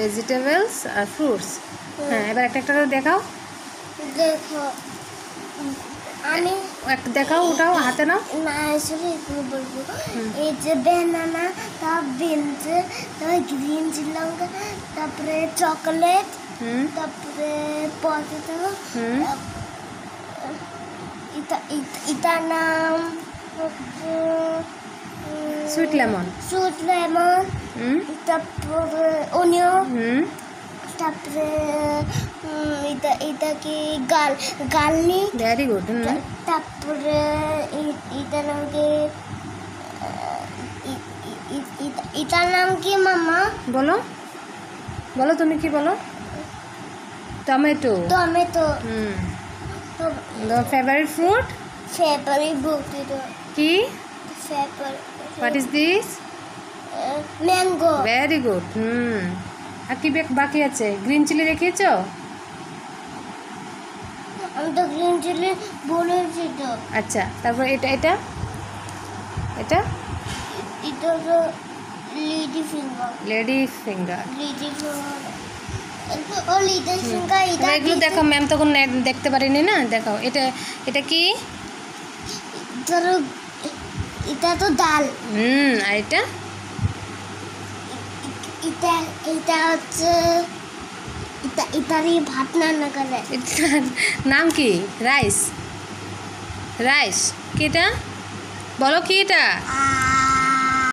Vegetables আর fruits. হ্যাঁ, এবার একটা একটা করে দেখাও। দেখো আমি একটা দেখাও, ওটাও হাতে নাও। না আসলে বলবো এই যে ব্যানানা, তারপর বিনস, তারপরে গ্রিন লঙ্কা, তারপরে চকলেট, তারপরে পটেটো, এটার নাম সুইট লেমন। তারপরে অনিয়ন, তারপরে এটা কি গার্লিক। Very good. তারপরে এটার নাম কি এটার নাম কি মামা? বলো বলো, তুমি কি বলো? টমেটো। টমেটো। তোমার ফেভারিট ফ্রুট কি? What is this? Mango. Very good. আর কি বাকি আছে? গ্রিন চিলি রেখেছো? আমি তো গ্রিন চিলি বলেছি তো। আচ্ছা, তারপর এটা এটা এটা এটা তো লেডি ফিঙ্গার। Lady finger. এগুলো দেখো, ম্যাম তখন দেখতে পারিনি না, দেখাও। এটা এটা কি? এটা তো ডাল। আর এটা এটা এটা হচ্ছে ইতালি ভাত রান্না করে। এটার নাম কি? রাইস। রাইস কি? এটা বলো কি? এটা